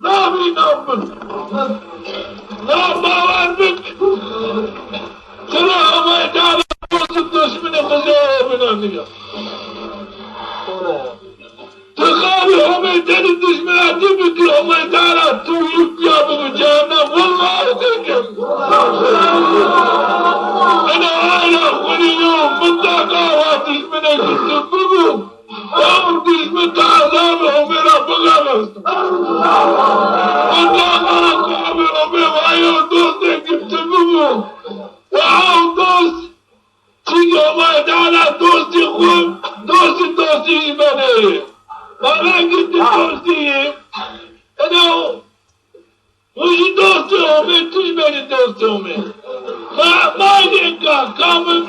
Ne yapayım yapın? Ne yapmalardık? Sıra ama idare olsun düşmeni kızı ömrünü diyor. Tıkabı Hümeyte'nin düşmeni tübütü ama idare tüyüp yapımı cehennem vallahi dedim. Beni hala kuruyorum mutlaka var düşmene gittim bugün. Yağmur düşmü tazabı Ömer'e bıkamazdım. Mutlaka kabir Ömer hayır dost'a gittim bugün. Wow dost! Çünkü Allah Teala dost yıkım, dost beni. Bana gitti dost yiyeyim. Hoje dost homem, tu beni dost homem. Mas kamın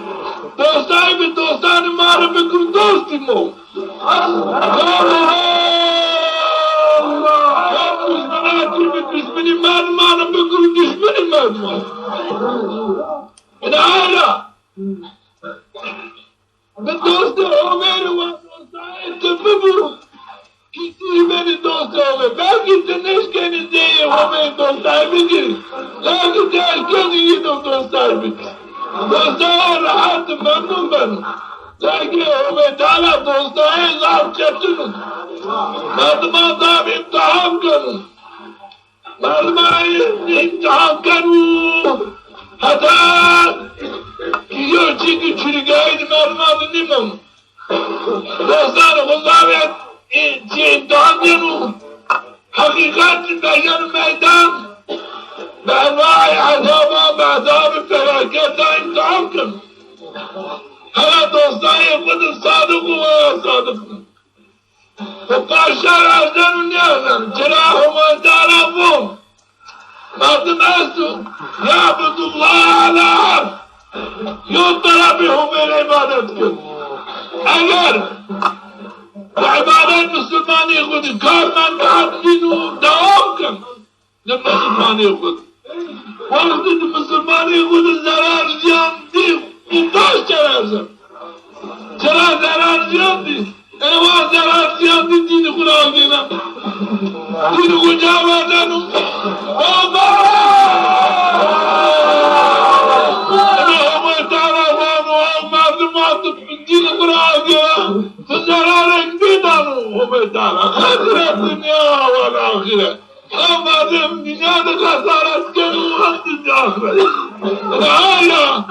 dostlarını mağara bakın dostum. Allah! Kamın bana düşmeni mağara bakın düşmeni mağara. Hala. Ben dostu Ömer'i var, dostlarını bu. Gitti beni dostu Ömer. Ben gittim eşkenin değil Ömer'in dostlarını gir. Lakin de eşkenin yine dostlarını gir. Dostlar rahatım, memnun benim. Lakin Ömer Teala dostlarını zaf çetinin. Merdiven tam imtihan kanun. Merdiven imtihan kanun. Hatta gidiyor çünkü çürükaydı merdiven dinlemem. Dostlar kuzavet imtihan kanun. Hakikat beyan meydan. Bervai azaba be'azabı felakete imtihan kanun. Hala dostlar yapmadı sadıkı ve sadıkı. Karşılar arcanın yerden, Cerrahümme Teala Merdim Esu, Yâbudullah alâ, Yuttara bihumil ibadet kıl. Eğer bu ibadet Müslümanı kudu, kâmen bi'adlinu devam kıl. Ne Müslümanı kudu? Vakti Müslümanı kudu zarar ziyan değil, imtaş çararsan. Zarar ziyan değil. Eyvah zarar ziyan değil, dini Kur'an'ına. Dini kucağımadanım. Allah! Dini Kur'an'ına. Zararın gidanım. Ahiret dünya ve ahiret. Anladım, dünyada kazaret gönül dünya ahiret. Hala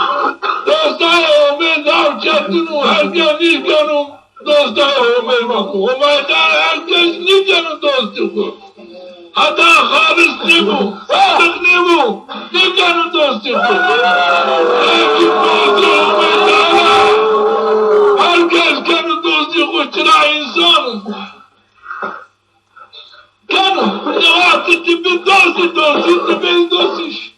dostlar Ömer zavçetin herkes ilkanım. Dostlar Ömer bakın. Ömer herkes nicenin dostu bu. Hatta halis ne bu? Sadık ne bu? Nicenin dostu bu. Herkes dostu Ömer herkes kendi dostu bu. Çıra insanım. Ne vakti tipi dostu beni dostu iş.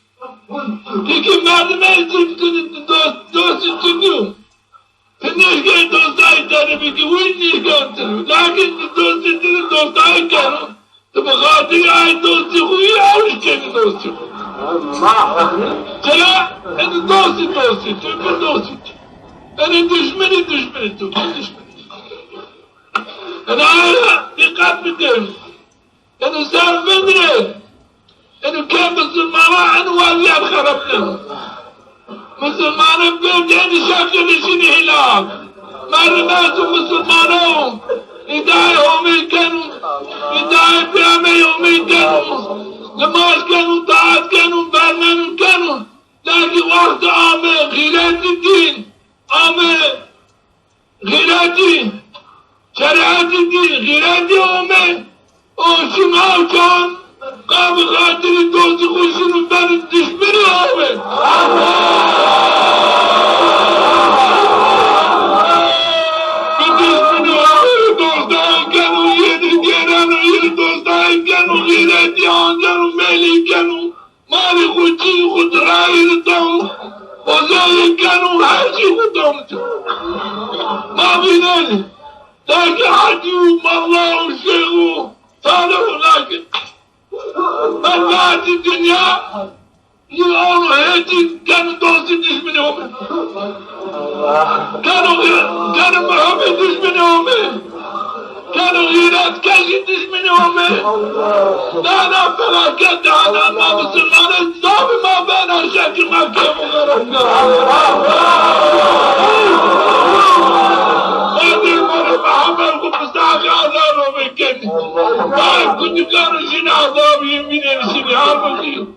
İki merdiven çiftinin dostu çıkıyor. Nişken dostayı tabi ki bu nişken lakin dostları dostayı kanı tabi katili ay dostu kuyu avuç kendi dostu. Cela eni dostu tüpü dostu. Eni düşmeni tüpü düşmeni. Eni hala dikkat bitirin. Eni sevmedire. Eni kem Müslümana eni vaziyet haraplı. Müslümanın bildiğini şekilişini hilal. Mermezi Müslümanım. İdâi umilkenum. İdâi piyame umilkenum. Namaz kenum, taat kenum, vermenum kenum. Lakin vakti ame gıyreti din. Ame gıyreti. Şeriatı din, gıyreti ame. O şuna uçan. Kabı katili dostu kuşunun benim düşmeni ame. كانوا هاجموا ما بينالي لكن حديهم الله وشيخوا صالحوا لكن من بعد الدنيا يقولوا هيجي كانوا دوسي منهم كانوا محمد منهم كانوا غيرات كاشي düşmeni Ömer. Dağdan felaket dağdanma Müslümanı zabıma ben aşağı mahkeme kararına. Vadir bana Muhammed Kumustaki azabı bekledim. Ben küçüklerin şimdi azabı yemin edersin. Halbuki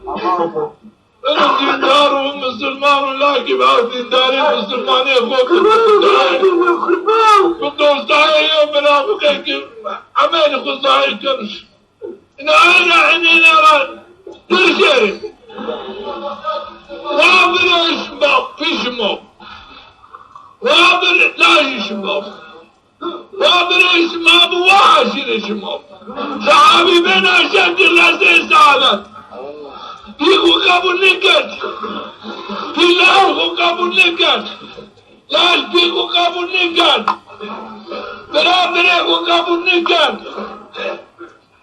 benim dindarım Müslümanım lakin ben dindarım Müslümanı korkuyorum. Bu dostaya yok münafık ki ameli kuzayı konuş. İne ara düşerim. Vabir işmbap pişmbap. Vabir la işmbap. Vabir işmbap vaşir işmbap. Sahabi ben aşeddirlerse saadet. Piku kabul niket. Pilahu kabul niket. Laş piku kabul niket. Berabere ku kabul niket.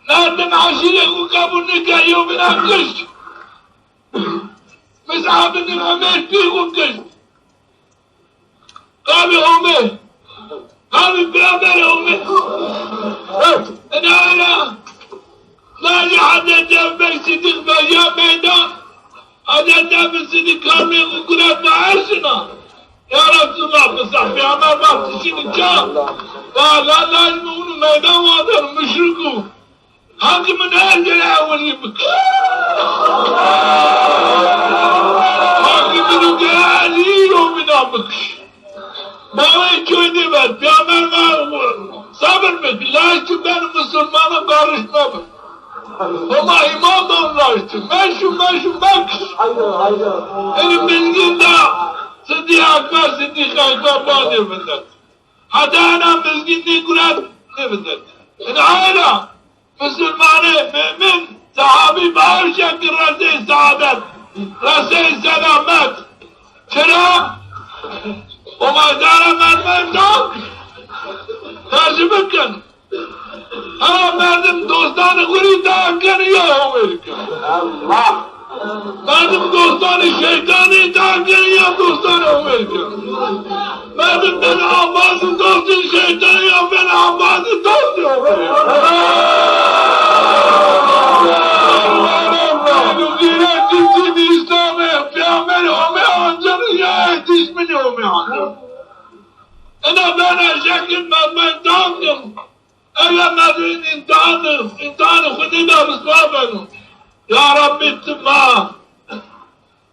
Nereden aşire ku kabul niket yevmin akış. Mesabinin Ömer piku kış. Abi Ömer. Abi beraber Ömer. Ana ana. Lâli adete beksidik ve ya meydan. Adete besidik kâmi kukuret ve arşına. Ya Resulallah kısah bir amel baktı şimdi çağ. Vâlâ lazım onu meydan vardır müşrikû. Hakimin her yere evveli bık. Hakimin gâli yomina bık. Bana köyde ver, peygamber var, sabır mı? Lakin benim Müslümanım karışmam. Ama iman da onlaştı. Meşhur bak. Benim bilgimde Sıddık Akbar, Sıddık Akbar bana devindet. Hatta anam bilginliği kuran devindet. Yani hala Müslümanı, mümin, sahabi bağır şekil Resul-i Saadet, Resul-i Selamet, çıra, o mazara mermerden, tercih bakın. Ha merdim dostanı kuri dağıkanı ya Amerika. Merdim dostanı şeytanı dağıkanı ya dostanı Amerika. Merdim beni Allah'ın dostu şeytanı ya beni Allah'ın dostu Amerika. Allah'ım zira ciddi İslam'ı peygamber olmayancanı ya ismini olmayancanı. Ana ben şekil ben dağıdım. Eylemedin imtihanı kudida Müslümanım. Ya Rabbi tıma.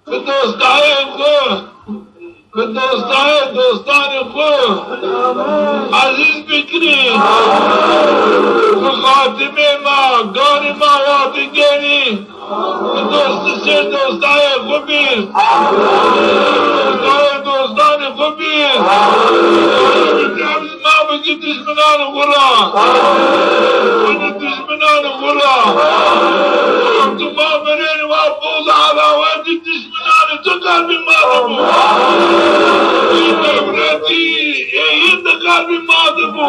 Bir dostayı ku. Bir dostani ku. Aziz Bikri. Bu katime ma, ganima vati geni. Bir dostu şey dostayı ku bir. Dostani ku bir. Mabiki düşmanı vura. Beni düşmanı vura. Tuma verin var boza alaveti düşmanı tu kalbim adı bu. Devleti yine kalbim adı bu.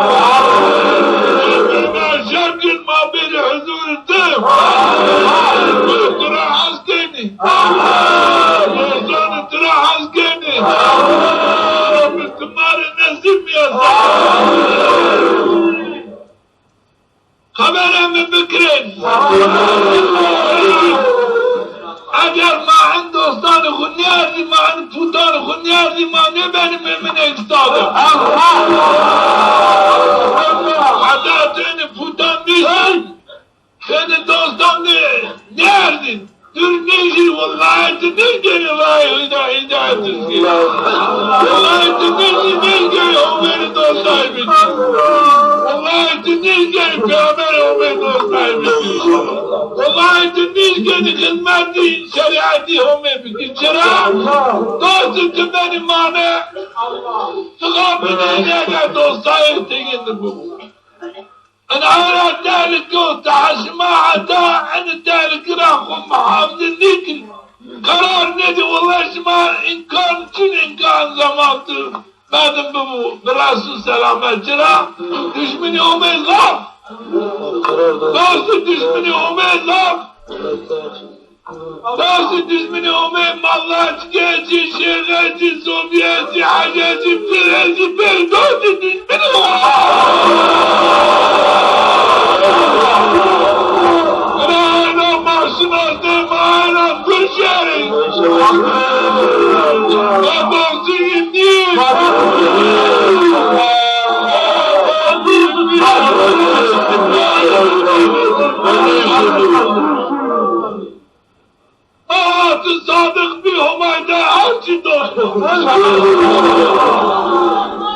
Ben şarkın mabiri huzuritim. Tıra askeni. Dostanı tıra askeni. Müslümanı nasip خبرهم بكرين اگر ما عند دوستان خنیاری ما عند پوتان خنیاری ما نبنی من اجتاده حتی تین پوتان نیستن senin dostan neredin? Dur neydi vallahi neydi vallahi hidayet vallahi neydi o beni dostaymış. Vallahi neydi peygamber o beni dostaymış. Vallahi neydi hizmeti şeriatı o beni çıra. Dostum benim mane. Sıkabını neydi dostayı tegindi bu. أنا أرى ذلك وتعشما حتى عن ذلك راكم محافظ الذكر قرار ندي والله اسمع إن كان زمانتي بعدم ببو برسول سلامة جرا düşmeni Ömer laf Nasıl düşmeni Ömer laf Nasıl düşmeni Ömer Mallaçkeci, Şehirci, Sovyeti, Haceci, Pireci, Berdoğdu düşmeni Ömer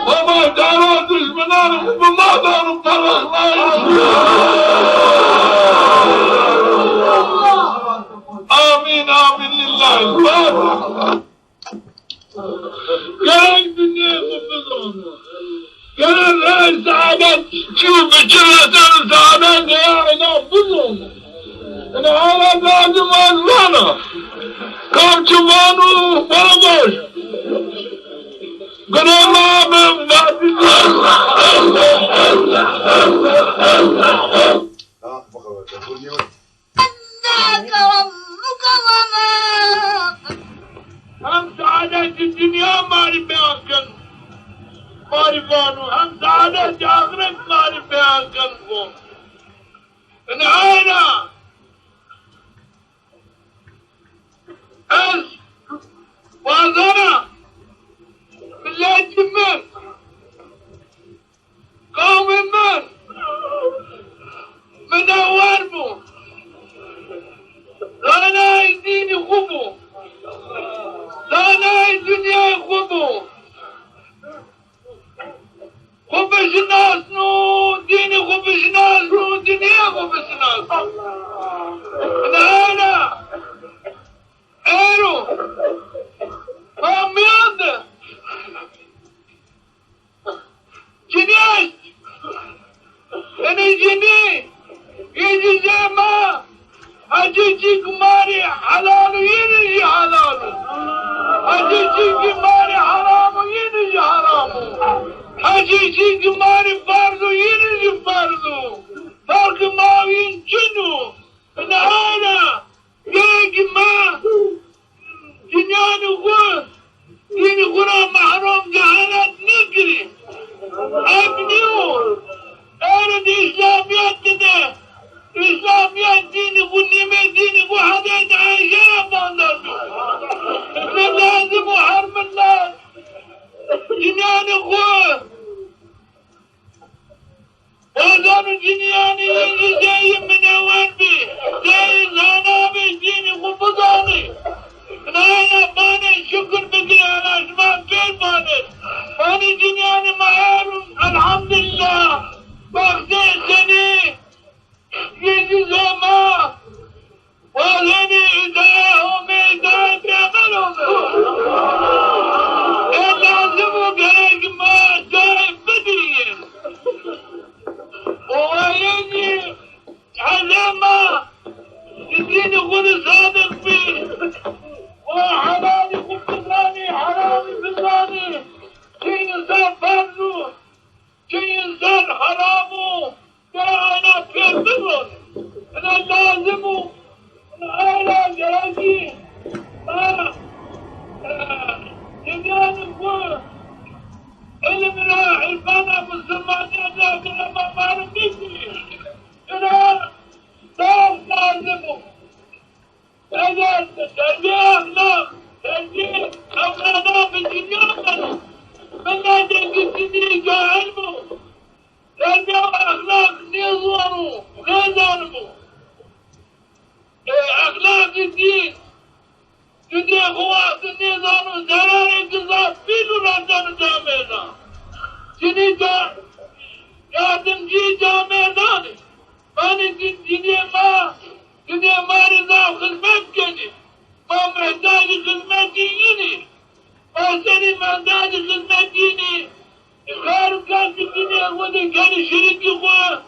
Baba dava düşmanlarım, bu madanın parmaklarını. Amin, amin lillahi. Gerek dünyaya kupuzum. Gerek reis saadet, şu bütçeletin saadet değerine buzum. Yani hala lazım azmanı. Kamçıvanı bana boş. Granamım vadisi. Hem saadet-i dünya marif beyankın. Marifanu hem saadet-i ahiret marif beyankın bu. Yani hala ez vazana milletimin kavmimin müdevver bu. Lanay dini kubu. Lanay dünya kubu. Kubuşunaz nu, dini kubuşunaz nu, dünya kubuşunaz. Nâna. Eru. Famiyanda. Ciniyaz. Ene cini. Yedi zema. Hacıcı kumari halalu yenici halalu. Hacıcı kumari haramı yenici haramı. Hacıcı kumari fardu yenici fardu. Farkı mavin cinu. Ne hala. Gerek ma. Dünyanı kur. Dini kura mahrum cehalet negri. Abniyor. Eğer İslamiyet'te de İslamiyet dini bu nimet dini bu Hazreti Ayşe'ye bandırdı. Ne lazım o harmanlar. Dünyanı kur. Bazanı dünyanı yiyeceğim münevver bi. Değil sana bi dini kupuzanı. Nâna bana şükür bekir alaşma bir bana. Bana dünyanı maharun elhamdülillah. Bak seni. Yedi zaman valeni idâhu meydâ bi'amel oldu. Lazım o gerek ma sahip bediyim. O ayeti alema dini kulu sadık bi. O halali kubbizani harami bizani. Ki insan farzu, ki insan haramu. Ana peygamber, ana lazım, ana âlâ gereki, dünyanın bu ilmine, ilmana, Müslümanlığa, kılama varım değil. Ana lazım. Eğer terbiye ahlak, terbiye ahlak bir dünyadan, ben de gittiğini cahil bu. Terbiye ahlak nizamı, nizamı. Ahlak-ı din, dünya kuvvetli nizamı, zararı kızat, bilurlardan camiyana. Seni yardımcı camiyana, beni dünya rıza hizmet geni, ma mehdâd-ı hizmeti yini, ma seni mehdâd-ı hizmetini, Kârıkan ki dünya kudu kendi şiriki kudu.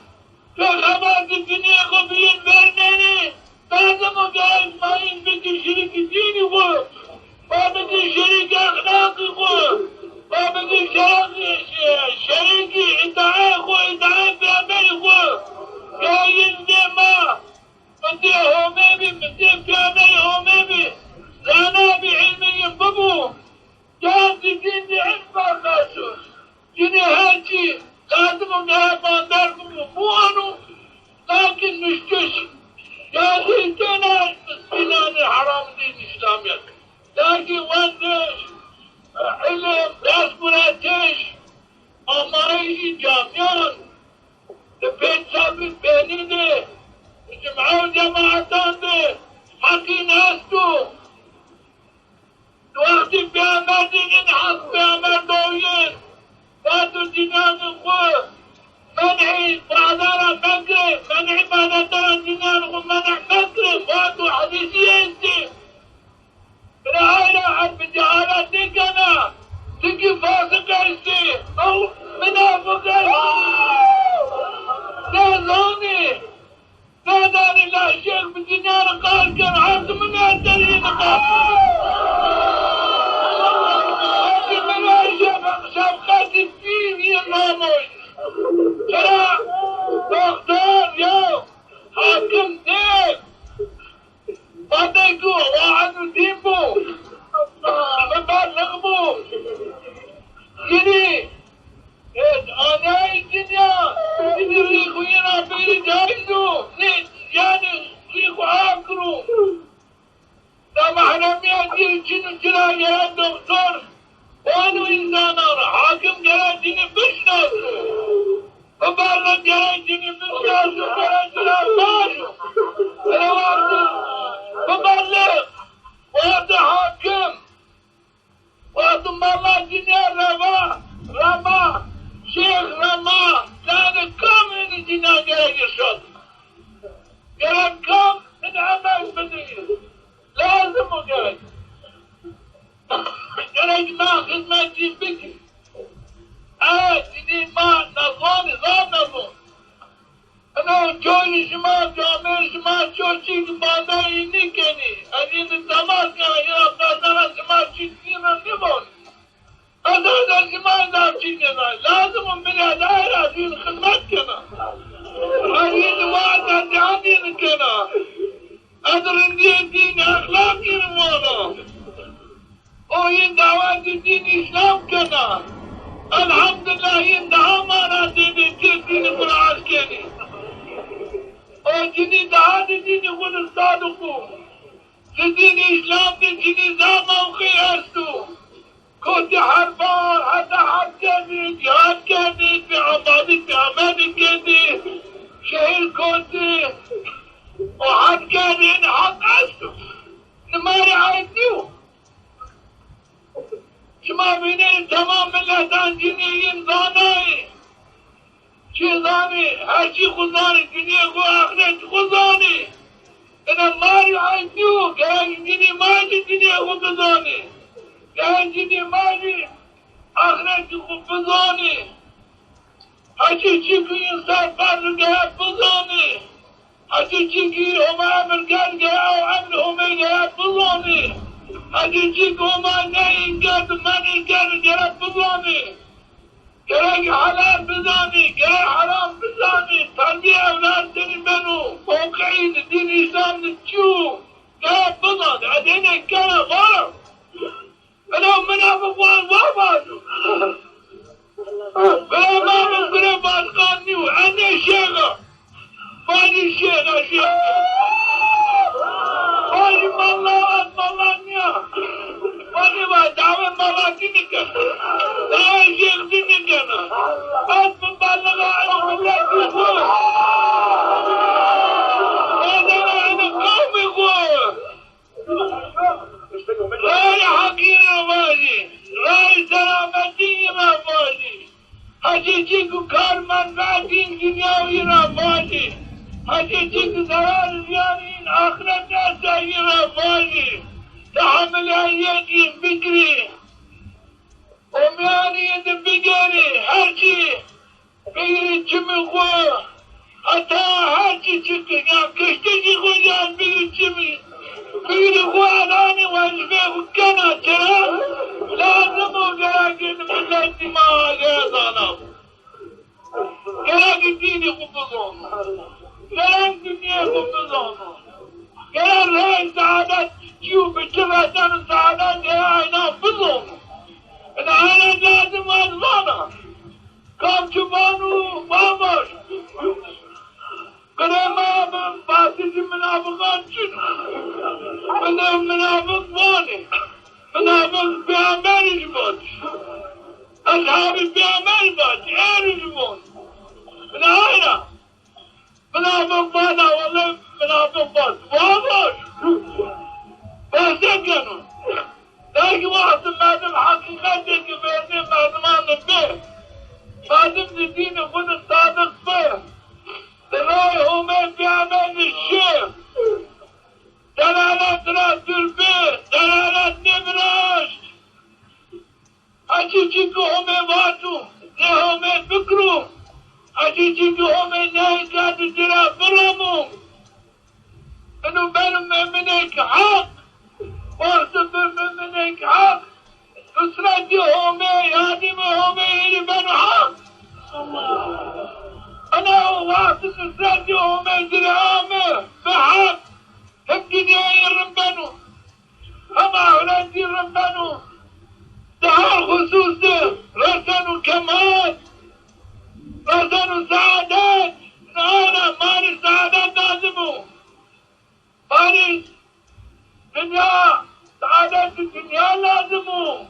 Peygamber ki dünya kubiyin vermeni. Lazım o gelmeyin bir şiriki dini kudu. Babaki şiriki ahlakı kudu. Babaki şiriki itaat kudu. İtaat peygamberi kudu. Kâyin dema. Mıddi homebi, mıddi peygamberi homebi. Zana bi ilmiyin bubu. Kâzi dindi ilm var mahsus. Yine her şey lazım ne bandar bu anu lakin müşküş yani genel binanı haram değil İslamiyet. Lakin vende ilim, ders müneteş, amayı camiyan بعدها فكر من عبادة الدنيا ومنع فكر واتو حديثية انت بالعائلة عن بجهالتك انا تجي فاسق انت او منافق تازوني تازوني لا شيخ بالدنيا قال كان عبد من الدليل قال شبقات الدين يا ناموس ترى دكتور يا حاكم ديب بعدكو وعنو ديبو ببلغبو يني انا الدنيا يني ريخو ينا بيري جايزو يعني ريخو عاكرو سامحنا ميادير جنو جنا يا دكتور وانو انسانا حاكم جراجيني بشناسو وبالله جراجيني بشناسو جراجيني باشو انا وبالله وهذا حاكم وهذا مالا جنيا رما شيخ رما كان كامل جنيا جراجي شد جراج كام من عمل بديه لازم جراج جراج ما خدمتي بك جديد ما نظام انا جوي شما جامل شما شوشي بادا يني كني ادين الدمار كان يا قادر شما شينا نيبون هذا شما دارشينا لازم من هذا دين خدمتنا هذه وعد عندي كنا ادري دين اخلاقي الموضوع وين دعوات الدين إسلام كنا الحمد لله يندعى مانا دين القرآن كني وجني دعات الدين يقول الصادقو لدين إسلام جني زاما وخيارتو كنت حربان حتى حد كني جهاد كني في عبادي في عمادي كني شهير كنت وحد كني حد أسو نماري عايزيو شما بینید تمام ملتان جنیین زانایی چی زانی هرچی خودزانی دنیا کو آخرت خودزانی اینا ماری عیدیو گرنگ جنی ماری دنیا خود بزانی گرنگ جنی ماری آخرت خود بزانی هرچی چی که انسان فرد گرد بزانی هرچی چی که همه عمل گرد گرد و عمل همه گرد بزانی هرچی که همه نین گرد من گرد گرد بزانی گرگ حلال بزانی گرگ حرام بزانی تربیه اولاد دنی بنو موقعین دین اسلام نچو گرد بزانی ادینه کنه غارم بلو منافق وابادو بلو ما ممکنه بازقان نیو عنی شیغا بانی شیغا بانی مالا نیا بانی با دعوه مالا دینی کنه دعوه شیغ دینی کنه از مبالغه عنی ملتی خود بادغه عنی قومی خود رای حقیر بازی رای سلامتی را بازی حجیجی کو کارمند دین دنیاوی را بازی حجیجی کو ضرار زیانین آخرت نسایی را بازی تحمل ایدین بگری امیانیت بگری هرچی بگری چمی خود حتی هرچی چکر یا کشتگی خود یاد بگری چمی بگری خوالانی وجبه خودکنا چرا لازم و گراگین ملتی ما آگه دانم گراگ دینی خوب بزن گراگ دنیا خوب بزن گراگ رای سعادت چیو بچراتن سعادت اینا بزن اینا اینا لازم و ازمانا کام چوبانو بامش كلام فاسد منافقان شنو منافق واني منافق بأعمال جبوت أصحاب بأعمال بات عين جبوت من هنا منافق بانا والله منافق بات واضح فاسقنوا لكن واحد مادم حقيقتك بيتي مادمان البيت مادم الدين خد الصادق فيه انه بين منك حق واصبر منك حق اسرتي هم يادم هم اللي بنو حق انا واصل اسرتي هم درامه بحق الدنيا يرمبنو اما اولادي يرمبنو دهار خصوصه رسنوا كمال رسنوا سعادات انا مالي سعادات لازمه مالي دنيا سعادات الدنيا لازمه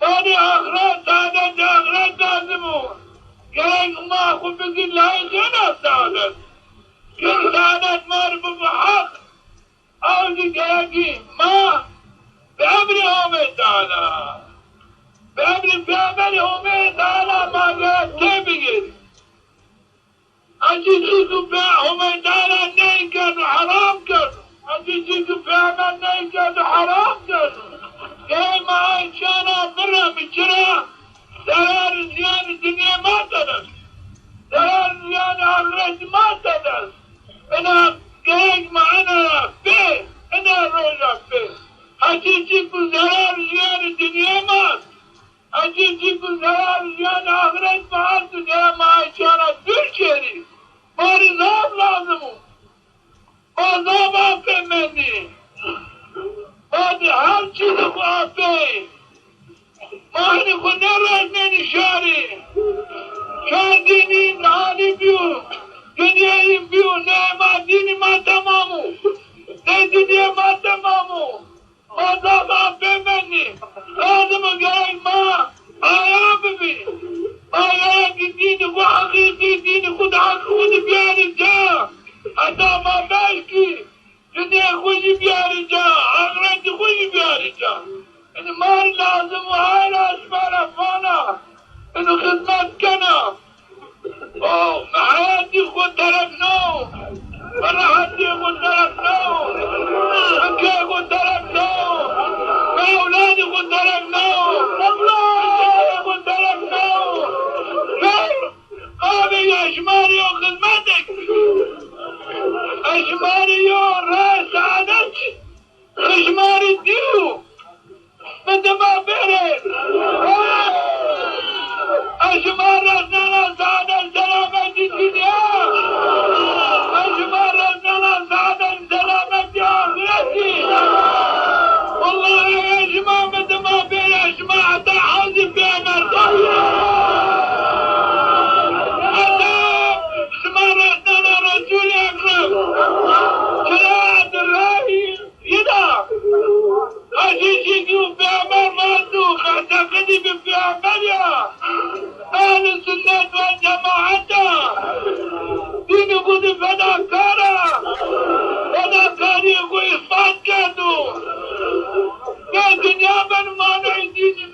مالي اخرات سعادات اخرات لازمه قالك ما اخو بقل لاي غنى سعادات كل سعادات مالي بحق أولي قالكي ما بأمرهم تعالى بأمرهم تعالى ما قال تبقى أجيسوا بأمرهم تعالى نين كانوا حرام كانوا أجيسوا بأمرهم نين كانوا حرام كانوا قال ما عايشانا برا من شراء دلال زيان الدنيا ما تدس دلال زيان آخرت ما تدس أنا قال معنا فيه أنا روجا فيه أجيسوا زرار زيان الدنيا ما أجيسوا زرار زيان آخرت ما تدس ما عايشانا ترشري مرزاب لازمو مرزاب آفه مني مادي هر چیز خو آفه ماهنی خو نرز نشاری شار دینی نالی بیو دنیایی بیو نه دینی ما تمامو نه دنیا ما تمامو مرزاب آفه منی لازمو گرک ما آیا ببی آیا که دین خو حقیقی دین خود حق خود بیاری جا حتی ما بلکی دنیا خوشی بیاری جا آخرت خوشی بیاری جا این مال لازم و های اشبار افانا اینو خدمت کنا او حیاتی خود طرف نو راحتی خود طرف نو مکه خود طرف نو اولادی خود طرف نو خود طرف نو قابل اشماری و خدمتك اشماری و رأس عادت اشماری دیو مدما برد اشمار رسنا سعادت سلامتی دنیا اشمار رسنا سعادت سلامتی آخرتی والله اشمار مدما برد اشمار حتى حاضر في امر رسول اكرم شريعة الرأي يدا أجيجيكم في عمر مردوخ اعتقدي في عمليا أهل السنة والجماعة دين قد فداكارا فداكاري يقول إصفاد كانوا يا دنيا من مانع دين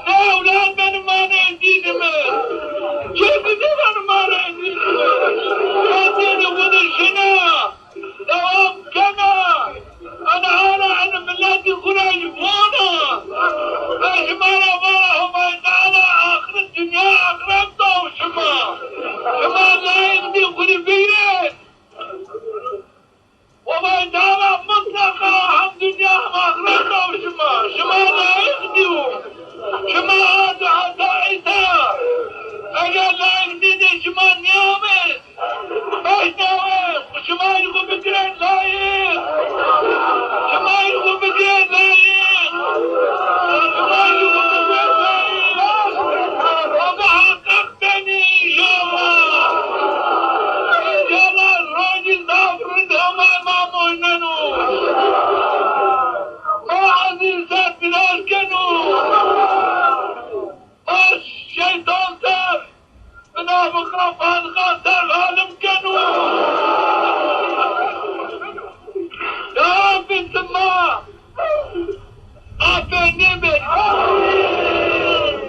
يا أولاد من مانع دين كيف من مانع دين دين قد الشنا دوام كنا أنا عن ملاتي قريش فونا أشمال أمرهم تعالى آخر الدنيا أقربته شما لا يغدي قريبين وما تعالى مطلقا هم دنيا أقربته شما لا يغدي شما هذا حتى عيسى أجل لا يغدي شما نيامت باش ناوي وشما يقول بكرين لايق شما يقول بكرين لايق شما يقول بكرين لايق وبحقق بني إن شاء الله إن شاء الله الراجل دافردهم أمامه إننو ما عزيزات بلال كانوا ما الشيطان سار منافق رفان خاطر العالم كانوا يا رب السماء عافي نبل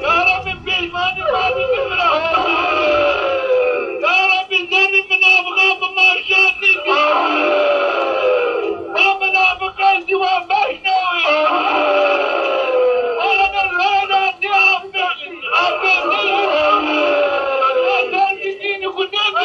يا رب بإيمان مالي بفرح يا رب زني منافقا بما شاني ما منافقا سوى باشناوي وانا الرأي عندي عافي نبل ديني خدام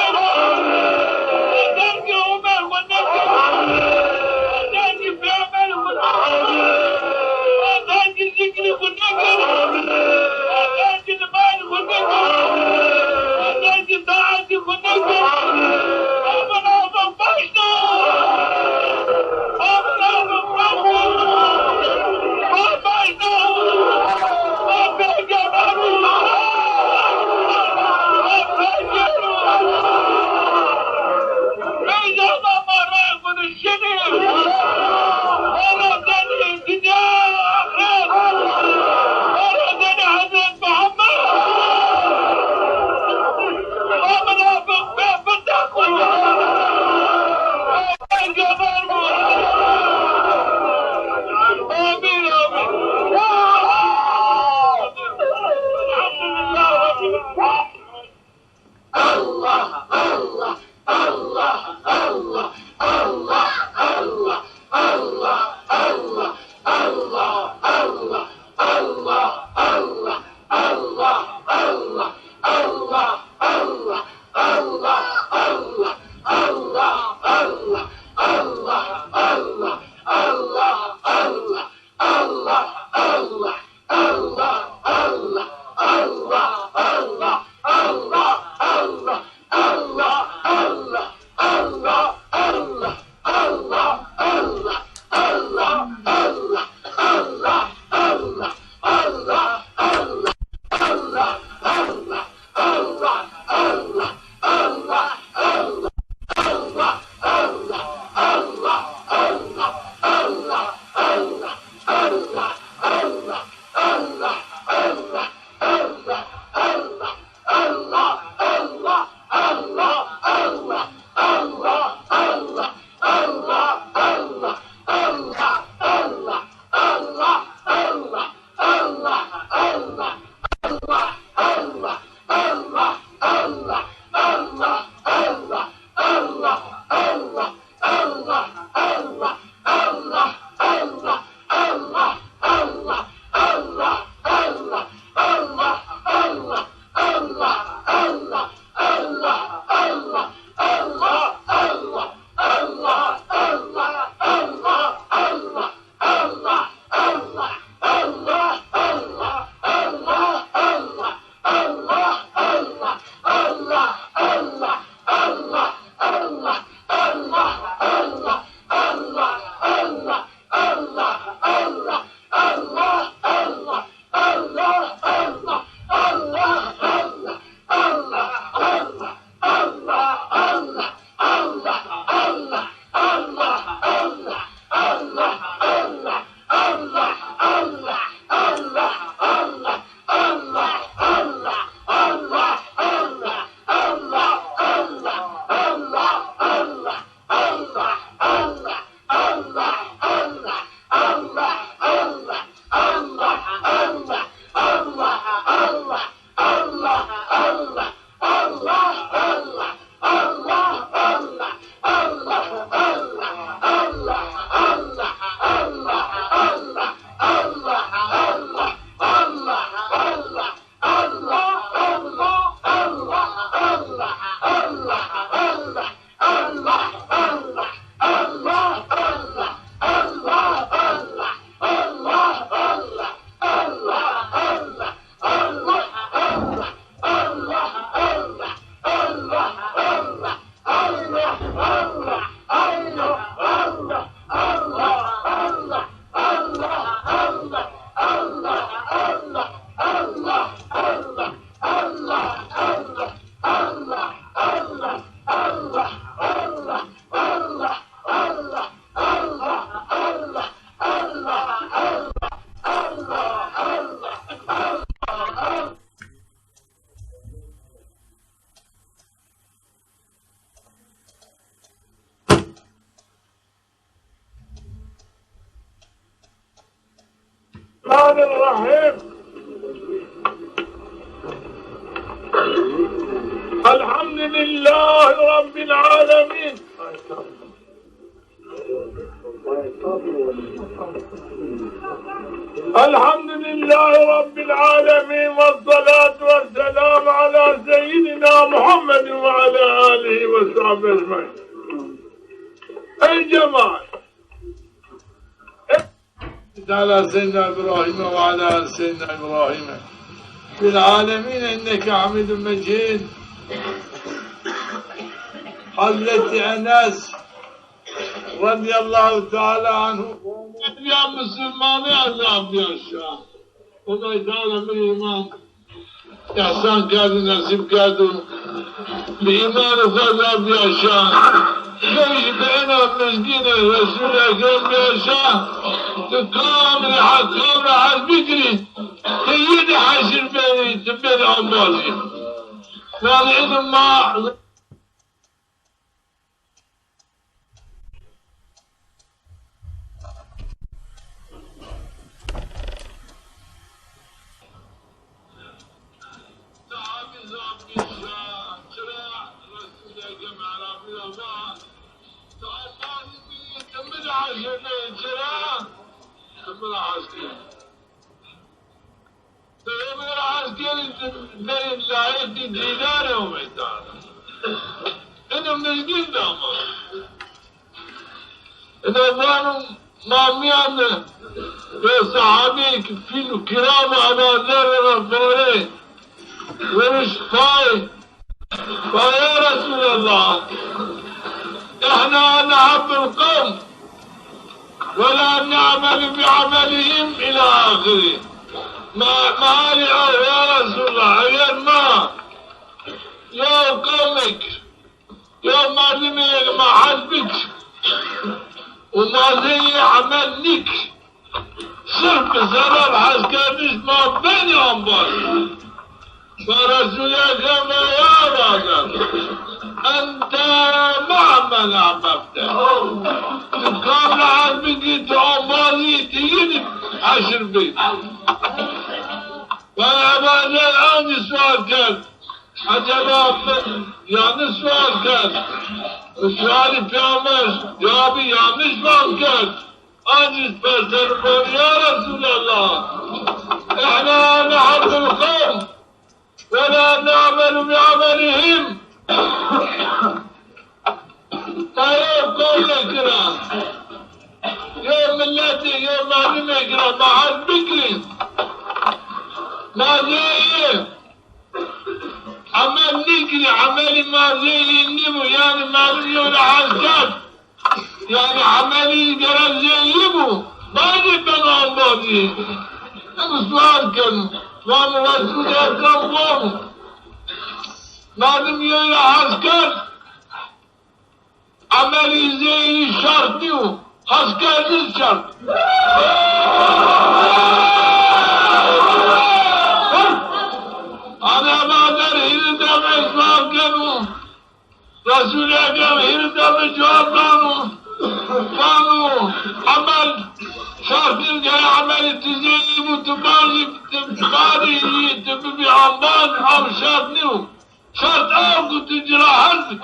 الرحمن الرحيم. الحمد لله رب العالمين. الحمد لله رب العالمين، والصلاة والسلام على سيدنا محمد وعلى آله وصحبه أجمعين. أي جماعة على سيدنا إبراهيم وعلى آل سيدنا إبراهيم في العالمين إنك حميد مجيد. حضرت أنس رضي الله تعالى عنه يا مسلمان يا عذاب يا شاه الله تعالى من إيمان إحسان كادوا نصيب كادوا بإيمان وفضل يا شاه ليش بينا مسكين رسول أكرم يا شاه تكامل حد بكري تيجي حشر بيني تبين عمالي يعني إذا ما صحابي في كرام على ذر ربوري ورشقاي فيا رسول الله احنا نحب القوم ولا نعمل بعملهم الى اخره. ما يا رسول الله عيان ما يا قومك يا معلمي ما حسبك وما زي عملنك صرف زرار عسكريش ما بين أنبار. فرسول أكرم يا راجل أنت مع من عبفته تقام لعبك تعمالي تجد 10 بيت. فأنا بعد الآن سؤال كان عجبا يعني سؤال كان سؤالي في عمش جوابي يعني سؤال كان أجلس فسربون يا رسول الله احنا نحب القوم ولا نعمل بعملهم. طيب قول الكرام يوم ملتي يوم معلم الكرام مع البكري ما زي عمل نكري عملي ما زي النمو يعني معلم يولا عسكر يعني عملي جرى زي يبو ما يبنوا الله سؤال كان وانا رسول اكرم قوم معلم يولا عسكر عملي زي شرطيو عسكر الشرط انا ما در هيردم اسمار كانوا رسول اكرم هيردم جواب كانوا عمل شرط الجاي عمل تزيب وتبالي تبي عمان او شرط نيو شرط او كنت تجرى حربك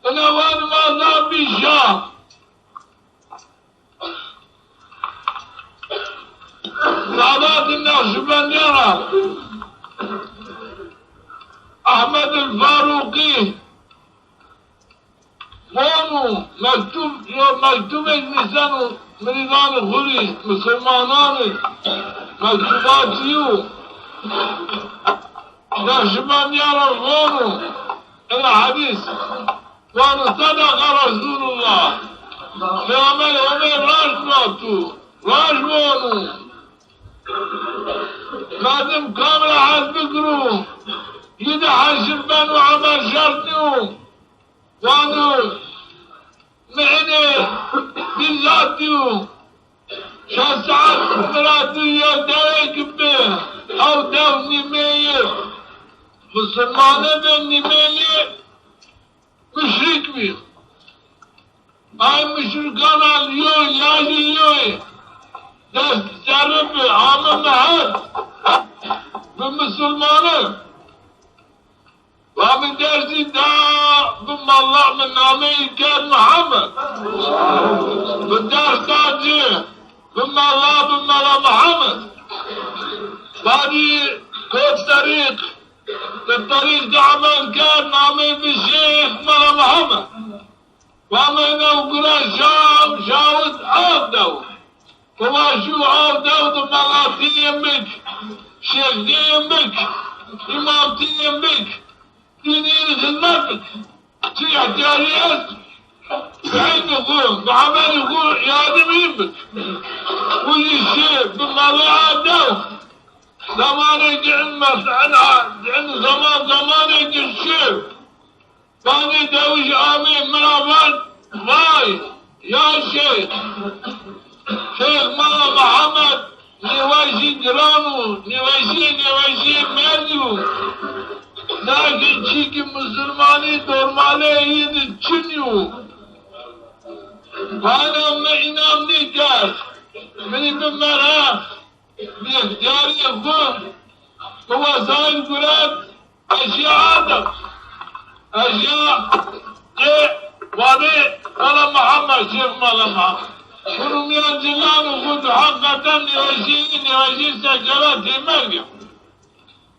انا وانا ما ذاب بالشام سعادات النقشبندية احمد الفاروقي فونو مكتوب النسان مريضان غري مسلمانان مكتوباتيو نقشبندية فونو الحديث وأن صدق رسول الله في عمل رجمته رجمونه لازم كامل عاد بكرو يدي حشر بنو عمل شرطيو وأنو معني بالذاتيو شاسعات مراتيو دايك به أو دوني مير مسلمانة بني مير مشرك بيه ay müşrikana liyoy, yaji liyoy. Dest zerbi, amı mehet. Bu Müslümanı. Ve min dersi da bu mallah min name-i kâr Muhammed. Bu ders dacı. Bu mallah bu mala Muhammed. Badi koç tarik. الطريق دعما كان نامي بالشيخ ملا محمد ومن وقرا شاود عودو وما شو عودو مغاتي يمك شيخ دي يمك إمامتي يمك ديني خدمتك شي احتياجيات بعين يقول بعمل يقول يا دم يمك ويجي الشيخ بملا عودو زمان يجي عند زمان يجي الشيخ فاني دوش آمين مرابان واي يا شيخ شيخ مالا محمد نواشي جرانو نواشي مردو لكن چيكي مسلماني دورمالي يدي چنيو فانا ما انام نيكاس مني بمراخ باختياري يكون هو زين قرات اشياء عادة اشياء وادي مالا محمد شيخ مالا محمد شنو من جلان وخذ حقة نواشي سكرات مرقم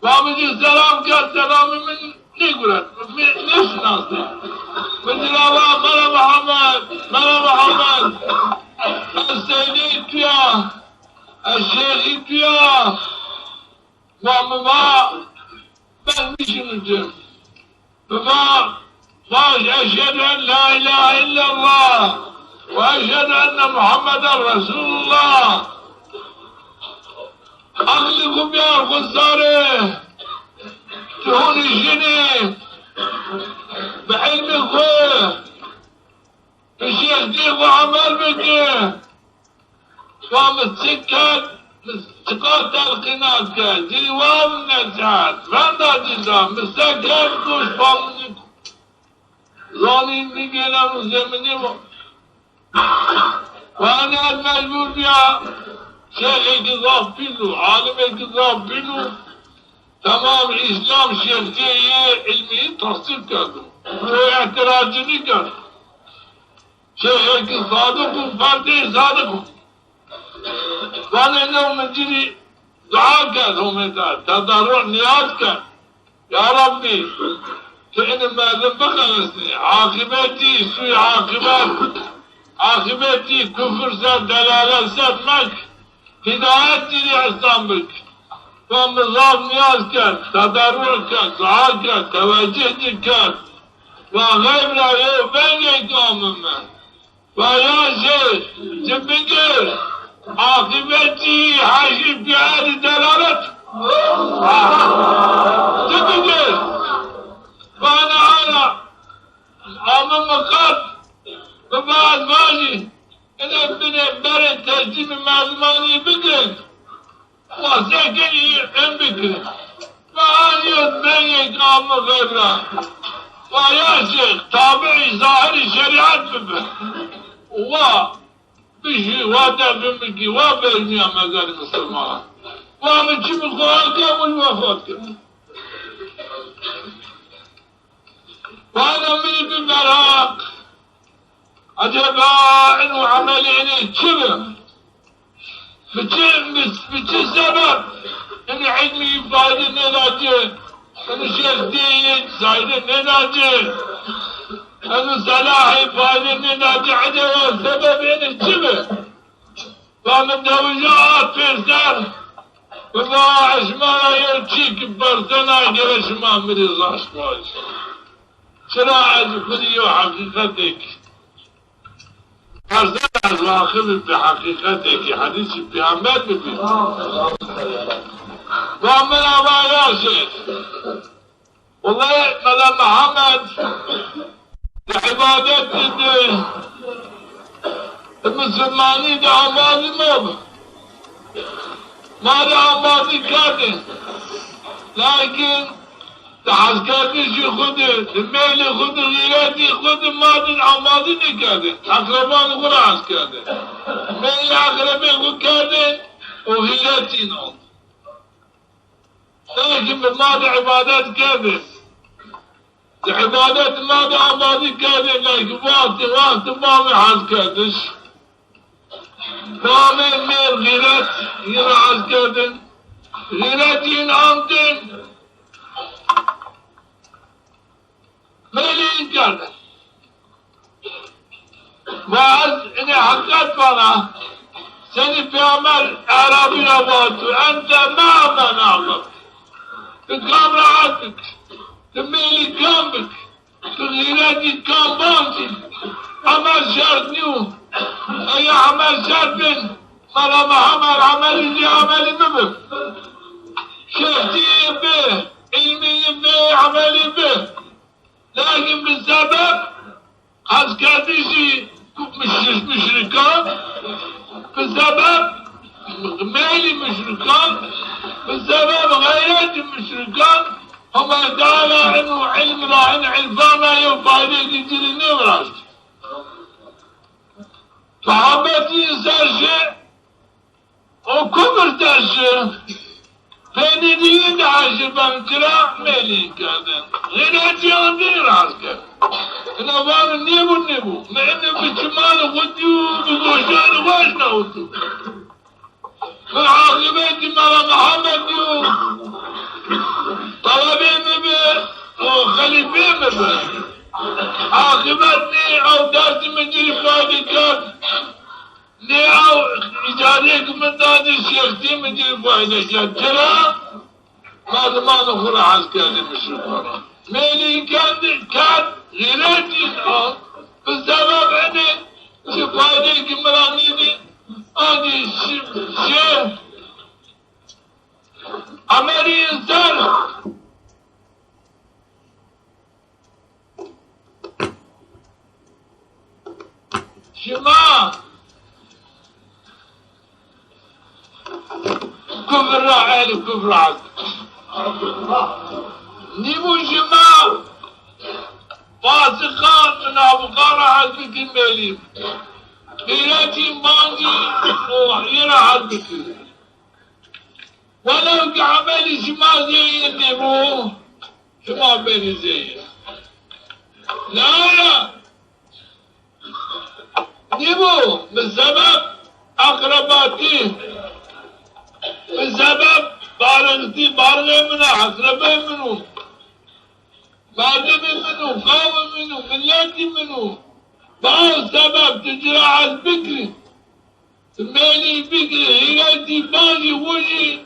وامجي السلام قال سلامي من نقرات ليش ناصر من جلالا مالا محمد السيدي يا الشيخ يا ومما من مشنجم فما أشهد أن لا إله إلا الله وأشهد أن محمدا رسول الله أغلقوا بها الخسارة تهوني جني بعلم الخير الشيخ ديك وعمل بك ومتسكت مستقاط القناة ديوان نجات فاندا جدا مستقاط كوش فامنك ظالين نجينا مزمني وانا المجبور بها شيخ اقضاف بينو عالم اقضاف بينو تمام اسلام شيختي علمي تحصيل كردو واعتراضي كردو شيخ صادق وفردي صادق وانا انه من جري دعاء كان هم تضرع نياز كان يا ربي كأن ما ذنبك غسني عاقبتي سوء عاقبتي كفر ساد دلالة ساد مك هدايتي لإحسان بك فمظام نياز كان تضرع كان دعاء كان توجه كان وغير رأيه بين يقام من ويا شيخ جبنجر عاقبتي حاجب بهذه دلالته تبقى فأنا أمام مقاط فبعد ماجي أنا ابن برد تجيب معلوماني بقرد وساكني ام بقرد فأنا يتبين قام غيره ويا شيخ تابعي ظاهري شريعة ببه بشي وادا بمكي وابرني مزار المسلمان ومن شم القرآن والوفات وانا من بالبراق عجبا انه عمل يعني كبر بشي سبب ان علمي فايد النلاجه ان الشيخ دين زايد النلاجه ان صلاحي فايد النلاجه عجبا سبب ان الكبر فمن دوجات فيزدار وما عشما يرتيك برتنا قرش ما مريضاش باش شراعة كلي وحقيقتك حزت از واقف بحقيقتك حديث بيعمل ببي ومن أبا ياسر والله ملا محمد لعبادت المسلماني ده عمالي موب ما ده عمالي كده لكن عسكرتي خود الميل خود غيراتي خود مادن عمادن كادن أقربان غير عسكرتي ميل أقربان غير كادن وغيراتي نون لكن بالماضي عبادات كادن عبادات الماضي عبادي كادن لكن وقت مامي عسكرتش مامي ميل غيرات غير عسكرتن غيراتي نانتن مليين كان وعز إني حقات فانا سني في عمل أعرابي نبات وأنت ما منعك تقام رعاتك تميلي كامبك تغييراتي كامبانتي عمل شرط نيو أي عمل شرط بن مرة عمل اللي عمل ببه شفتي به علمي به عملي به لكن بسبب عسكرتي مشركان بسبب ميلي مشركان بسبب غيرات المشركان هم تعالى انه علم راهن علفانا يوفايدة يجري نمراش صحابتي سرشي وكبر ترشي بيني دين عاشر بمترا ميلين كادن غيراتي عندي راسك انا بان النيبو ما انه بشمال غديو بغوشان واش نوتو من عاقبتي مع محمد يو طلبين مبه وخليفين مبه عاقبتني او دارتي من جري فادي كان ني او اجاريك من دادي شيختي من جري فادي كان ترى ما نخرى عسكري المشركين ميلي كان غيرتي بسبب اني شفادي كمرانيني هذه شيء عملي انسان شما كفر راعي كفر عاد نيمو شما فاسقان من ابقار حزبك الميلين غيراتي مانجي وغير حزبك ولو كعملي شما زي النمو شما بيني زي لا نمو بسبب أقرباتي بسبب بارغتي بارغة منه أقربين منه بادم منه قوم منه ملاتي منه باو سبب تجرع البكري ميلي بكري هيراتي باجي وجي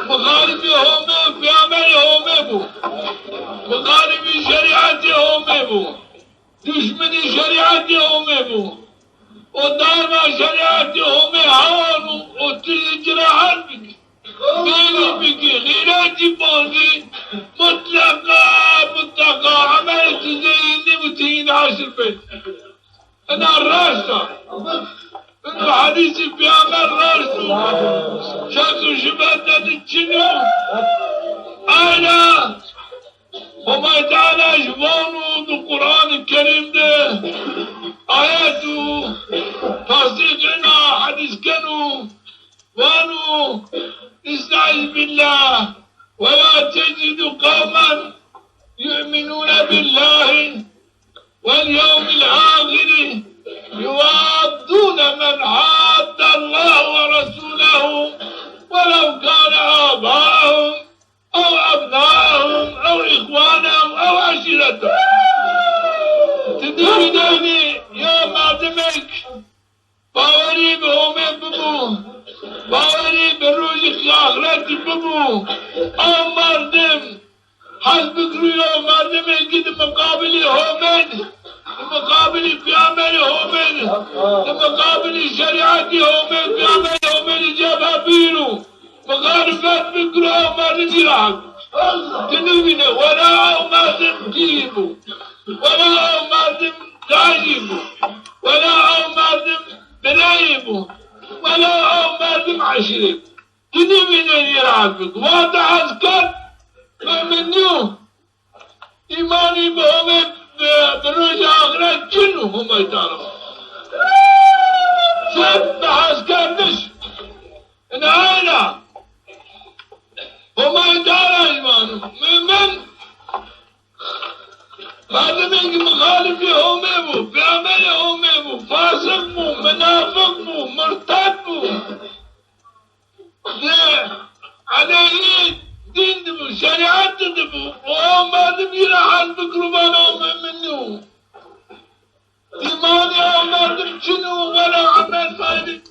مغاربي هومي في عمل هومي بو مغاربي شريعتي هومي بو دشمني شريعتي هومي بو ودارما شريعتي هومي هون وتجرع البكري ميلي بكري هيراتي باجي مطلقة عملت زيني متين عشر بيت انا الراشة انه حديثي في عمل راشة شخص شبهة تتشنو انا وما تعالى شبانو دو القرآن الكريم ده آياته تصديقنا حديث كانوا وانو استعيذ بالله ولا تجد قوما يؤمنون بالله واليوم الآخر يوادون من حاد الله ورسوله ولو كان آباءهم أو أبناءهم أو إخوانهم أو عشيرتهم تدري يا معدمك باوري بهمي ببو باوري بروج آخرتي ببو أو مردم حسبك ريو مردم قد مقابلي هومن مقابلي في عمل هومن مقابلي شريعتي هومن في عمل هومن جابها بيرو مقارفات بكرو مردم يلعب تنوينه ولا أو مردم جيبو ولا أو مردم تعجيبو ولا أو مردم بلايبو ولا أو مردم عشرين تنوينه يلعب بك واضح أذكر منه هم ايتانهم شب بحث كردش نهاينا هم ايتانا ايمانهم من بعد من مخالف هم بو بعمل هم بو فاسق بو منافق بو مرتد بو عليه دين بو شريعت بو وهم بعد بيرا حال بقربان هم منه إيماني هم بعد شنو ولا عمل فايدة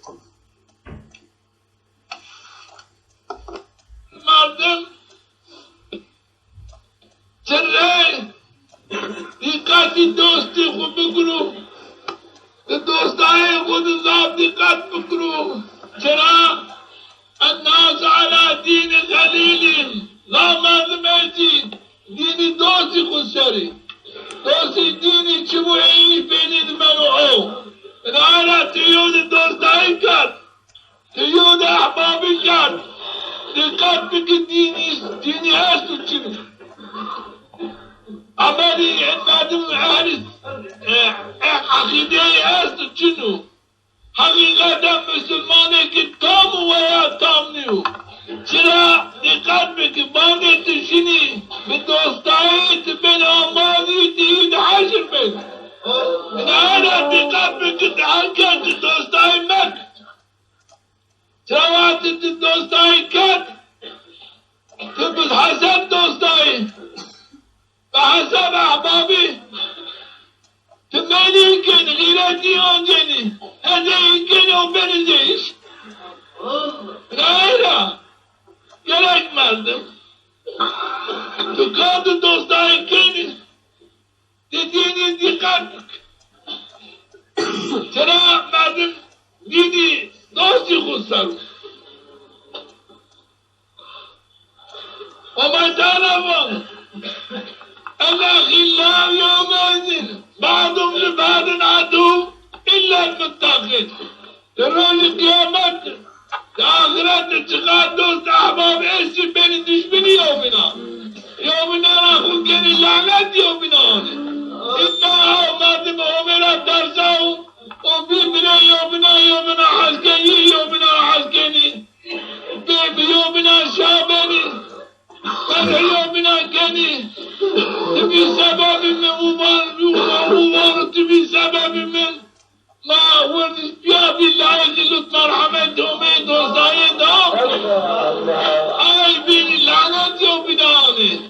مردم چرے دقتی دوستی خود بکرو دوستائے خود ذات دقت بکرو چرا الناس على دين خليل لا مردمتی دینی دوستی خود سری دوستی دینی چبوئی بینید منوعو نهارا تیود دوستائے کرد تیود احبابی کرد دقت بکی دینی هست و چنی عملي مادم عارف عقيدة هست و چنو حقیقتا مسلمانه که تام ویا تام نیو چرا دقت بکی بانده تشینی به دوستایی تبین آمازی تیید حشر بین نهارا دقت بکی دعاکت دوستایی مک چرا وقتی دوستایی کت تبز حسد دوستایی بحسب احبابي تماني يمكن غيرتي انجني هذا يمكن وبنزيش لا يلاك مردم تقاد دوستا يمكن تديني دقاتك ترى مردم ديني دوستي خسر وما تعلمون الأخلاء يومئذ بعضهم لبعض عدو إلا المتقين ترى القيامة آخرت اتخاذ دوست أحباب إيش بين دشمني يومنا راخو كان اللعنات يومنا إنها ومادم أمرا درسه وبيبنا يومنا حسكني يومنا حسكني يومنا شابني فلا يومنا كني تبي سبب من مبارك تبي سبب من ما هو يا بالله يجلس مرحمتهم من دوستايدهم اي بين اللعنات يوم بناني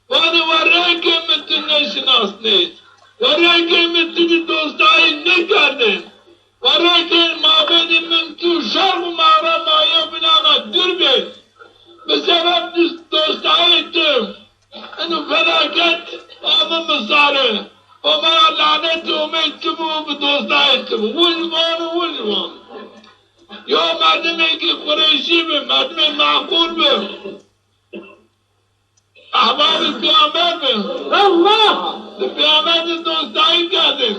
وانا وراك متنش ناسني وراك متن دوستاي نكردن وراك ما بين من تو شر ومعرا ما يوم بنانا دربي بسبب دوستايتهم انه فلاكت اعظم مصاري وما لعنتهم يكتبوا بدوستايتهم وجوان يوم مردمي قريشي به مردمي معقول به احباب القيامات به الله القيامات دوستاي كاتب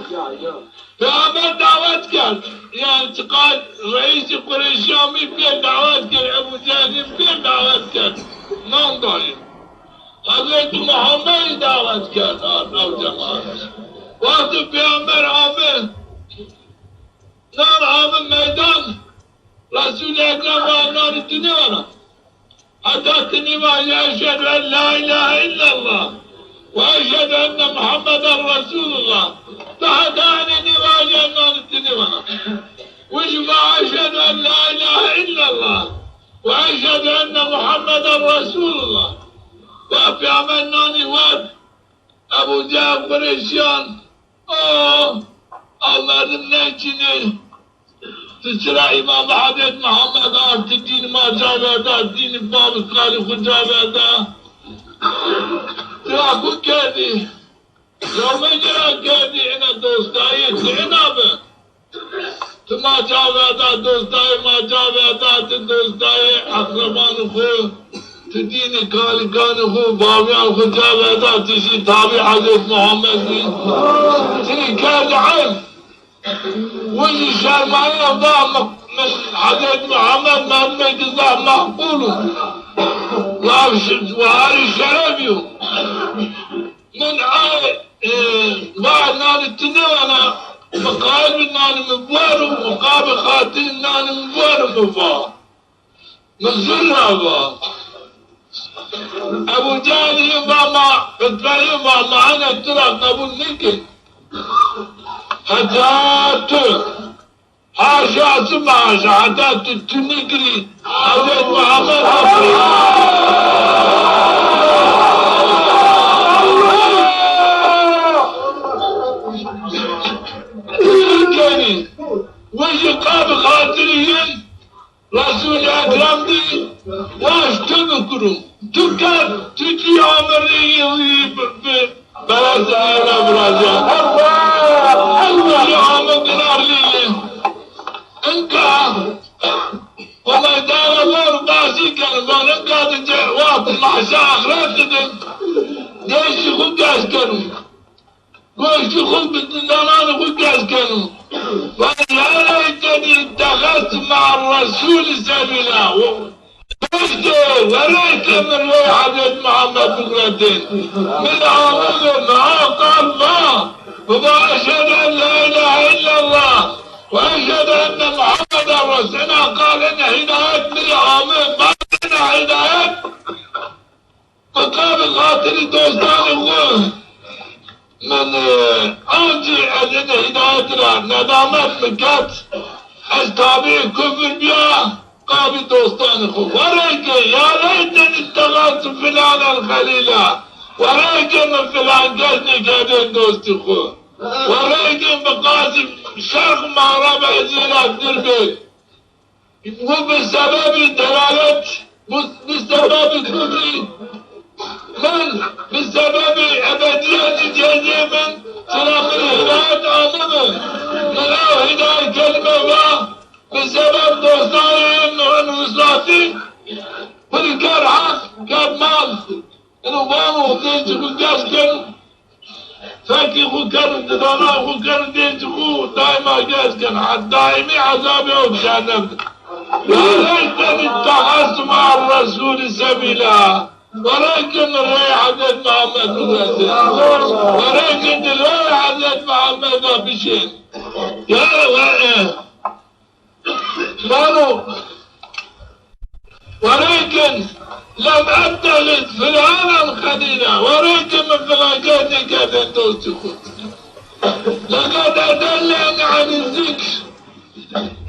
قيامات دعوت كات يعني اعتقاد رئيس قريشي عمي في دعوت كات ابو جهل في دعوت كات ما ضايع حضرت محمد دعوت کرد او جماعت وقت پیامبر آمد نار آمد میدان رسول اکرم و نار تنوانا حتی تنوانا اشهد ان لا اله الا الله و اشهد ان محمد رسول الله تحت عن نوانا نار تنوانا وجمع اشهد ان لا اله الا الله و اشهد ان محمد رسول الله وفي عملناني واد ابو جاب قريشيان الله نمنيجيني تسرع امام حضرت محمد آرت الدين ما جابه الدين باب الخالق جابه تراكو كادي يوم جرا كادي انا دوستاي عنابه ما جابه دوستاي ما جابه دوستاي اقربان خو تديني كان هو بابي الخجاب هذا تشي تابع حضرت محمد تري كان عين وجه الشرمانية ضاع من حضرت محمد ما يجزاه معقوله وهاري الشرابيو من بعد نار التنوانا مقابل نان مبوار ومقابل خاطر نان مبوار مبوار مغزرنا با ابو جهل يبا فتبعي معنا ترى قبول نكن حتى حاشا سمع حتى تنقري حضرت محمد كاني وش قاب خاطرين رسول اكرم دي واش تذكروا تكر تجي عمري برازيل برازيل الله يا عمر دينار لي انت والله دار الله باسي كان ما نقاد وقت العشاء اخرت ليش يخد جاز كانوا قلت يخد بالدنان يخد جاز كانوا فيا ليتني اتخذت مع الرسول سبيلا وريت من ريحة محمد بكرتين من عمد معه قال ما واشهد ان لا اله الا الله واشهد ان محمد رسولنا قال ان هداية من عمد ما لنا هداية مقابل خاطر دوستان من انجي ان هدايتنا ندامت مكات استابع كفر بيا قابل دوستان خو وريك يا ليتني اتخذت فلان الخليلة وريك من فلان قصدي قاعدين دوستي خو وريك بقاسم شرق مغرب عزيزات دربي مو بسبب دلالة بسبب كفري من بسبب أبدية جزء من سلام الهداية عظمه من هداية كلمة ما بسبب دوستان ونوصلاتي والكرهة كمال انه بابو دينتي خو كاسكن فاكي خو كان تدانا خو كان دينتي خو دايما كاسكن دائمي عذابي وبجانب يا ليتني اتخذت مع الرسول سبيلا ولكن الريحة محمد ولكن الريحة محمد ما بشيء يا قالوا ولكن لم اتخذ فلانا خليلا ولكن من فلاقاتي كانت توسكت لقد ادلني عن الذكر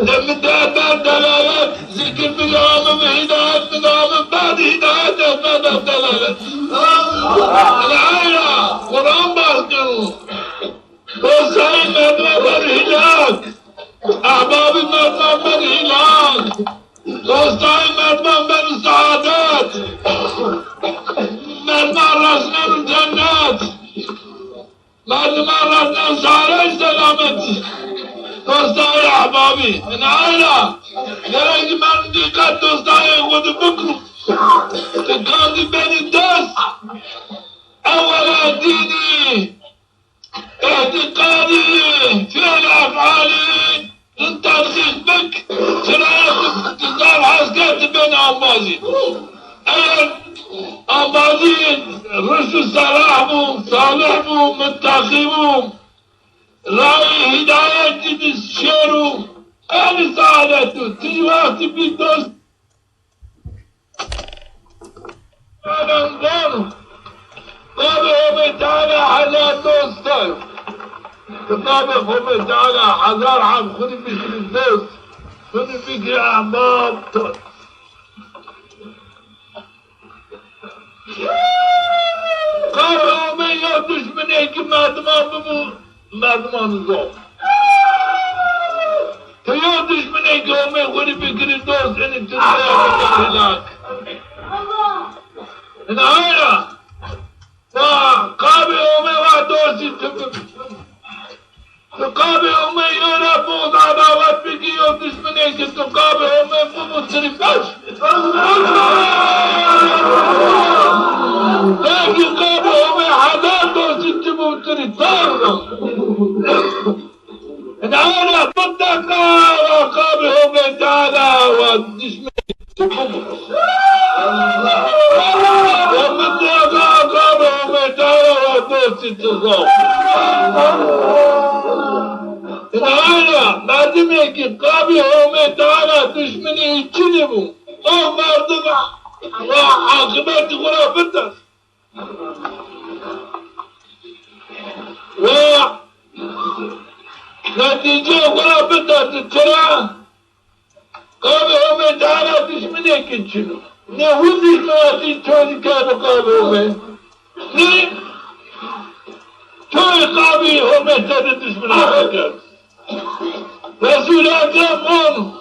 لم تأتى دلالات ذكر بالعام هداية بالعام بعد هداية بعد الدلالات الآية قرآن باركنوا وسعي مدمى الهلاك أحباب مدمى الهلاك وسعي مدمى السعادات مدمى رسنا الجنات مدمى رسنا سعادة سلامتي دوستاي احبابي من عائلة يراك من ديقات دوستاي خود بكرو تقاضي بين الدوس اولا ديني اعتقادي فعل افعالي الترخيص بك شرائط تزار حسكات بين امازي امازي رشو صلاحهم صالحهم متاخمهم راي هداية بالشيرو أهل سعادته تجوات بالدوست أنا انظر طابعهم تعالى على دوستايو طابعهم تعالى حذار عن خذي بك الدوست خذي بك أحباب قالوا من يردش من هيك ما دماغ مردمان الزوج تيودش من هيك هم يقولي بكري دوست ان التنسية هناك العائلة فقابل هم وعدوسي تقابل هم يورا بوض عداوات بكي يودش من هيك تقابل هم يفهموا تصرفاش لكن قابل هم حداد دوست انتبهوا تصرفاش العالم منطقة وقابلهم تعالى والجسم ومنطقة وقابلهم تعالى ودوس التصوف demek ki Kabe Hümet Teala düşmanı içini bu. O mardına ve akıbeti kurabıdır. Ve netice kurabıdır. Çıra Kabe Hümet Teala düşmanı içini. Ne bu düşmanı çocukları Kabe Hümet? Ne? Çoğu Kabe Hümet Teala düşmanı bakar. Resul-i Ekrem on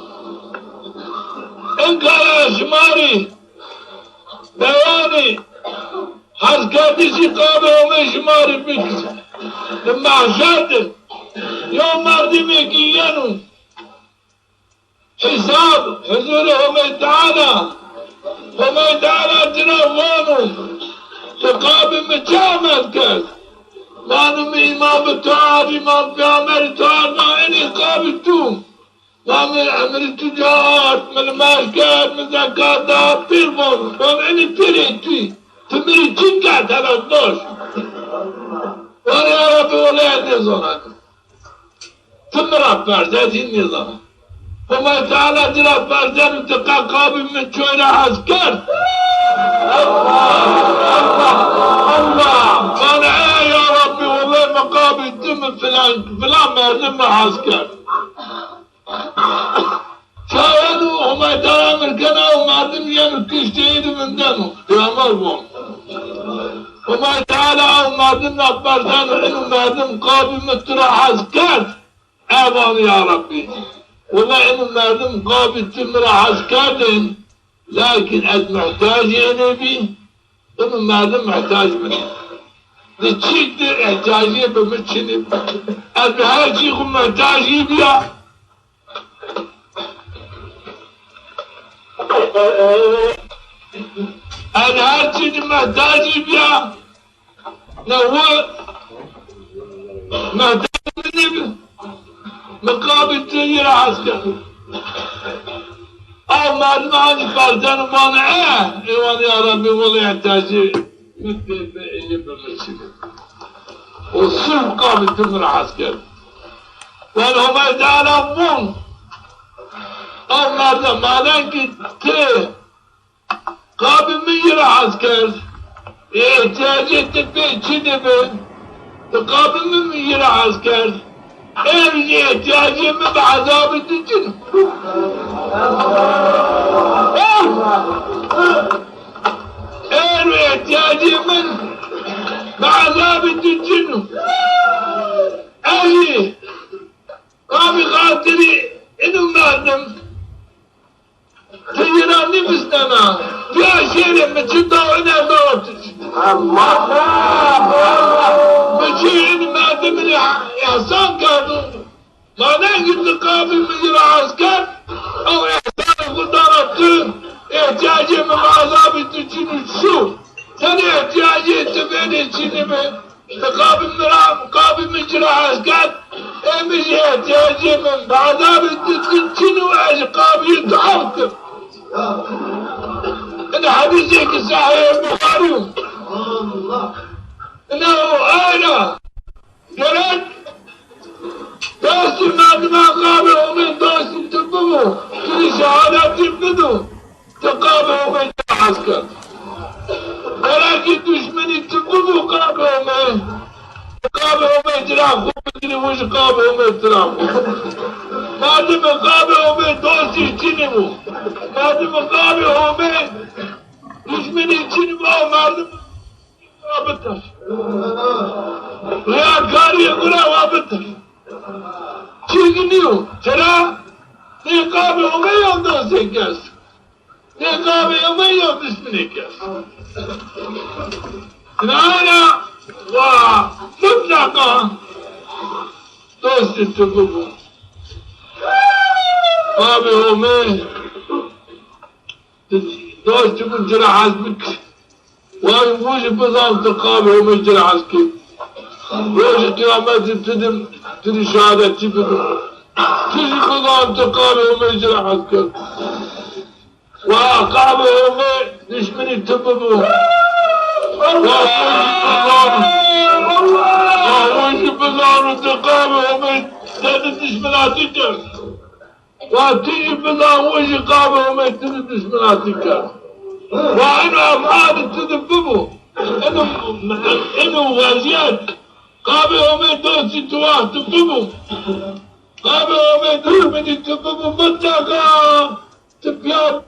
Ankara şımari beyani haz kardisi Kabe Hümet şımari bikse mahşerdir yom mardimi ki yenu hesab huzur-i Hümet Teala Hümet Teala cinavvanu Kabe mecamel kez Manum imam-ı Tuğar, imam Peygamber Tuğar'na en ikabı tüm. Namı emri tüccar, min maşker, min zekata, pir bol. Ben eni pir etti. Tümürü cinka tarafdoş. Ve ya Rabbi olaya ne zonak. Tümür afferzet inni zonak. Hümet Teala dir afferzet müteka kabimmin çoğuna asker. Allah. Bana ya Rabbi vallahi makabi tüm filan merdim ve asker. Şayadu Hümet Teala mırkana merdim yemi kışteydi mindenu. Kıyamar bu. Hümet Teala merdim nakbardan inu merdim kabimmin tıra asker. Evan ya Rabbi. Vallahi inu merdim kabimmin tıra askerden. Lakin az muhtaç ya Nebi. Inu merdim muhtaç mı? Niçindir ihtiyacı bümüçünüm. Az her şeyi muhtaçı bile. Az her şeyi muhtaçı bile. Ne o? Muhtaç Nebi. Mukabit tüyür asker. Allah'ın hani farcanı bana eyvallah ya Rabbi onu ihtiyacı müddetme iyi bölmesini. O sırf kabittir asker. Ve Hümet Teala bun. Onlarda maden gitti. Kabimin yeri asker. İhtiyacı ettik bir içini mi? Kabimin yeri asker. Eğer ihtiyacımı ve azabı için. Eğer ihtiyacımın ve azabı için. Eğer Kabe katili inum verdim. Teyirani mislena. Bir aşirim için daha önemli olsun. Mecihini merdimini ihsan kardın. Manen gitti Kabe müdür asker. O ihsanı kurtarattı. İhtiyacımı ve azabı için şu. Sen ihtiyacı etti beni için mi? Kabe müdür asker. Emiş ihtiyacımın ve azabı için ve Kabe'yi tuhaftır. إن حديثك صحيح البخاري إنه أنا قرأت دوستي ما قابله من دوستي تبقوا كل شهادات تبقوا تقابله من العسكر ولكن دشمني تبقوا قابله من قابله من جراح ومدري وش قابله من جراح ما دم قابله من دوستي تنمو ما دم قابله من düşman için bu merdim vabıttır. Riyakariye göre vabıttır. Çirginiyor. Çera ne Kabe olmayan da zekâs. Ne Kabe olmayan düşman ekâs. Hala va mutlaka dostu tutubu. Kabe olmayan دوستكم جرح عزمك ويفوش بظام تقابهم الجرح عزكي ويش قيامات تدم تدي شهادة تفدم تجي بظام تقابهم الجرح عزكي وقابهم دشمني تببو ويش بظام تقابهم تدي دشمنات تجر وتيجي بلاوي قابل وما تردش من عتيكا وأنا أفعال تدببه إنه غازيات قابل وما دوسي تواه تدببه قابل وما دوسي من تدببه فتاقا تبيان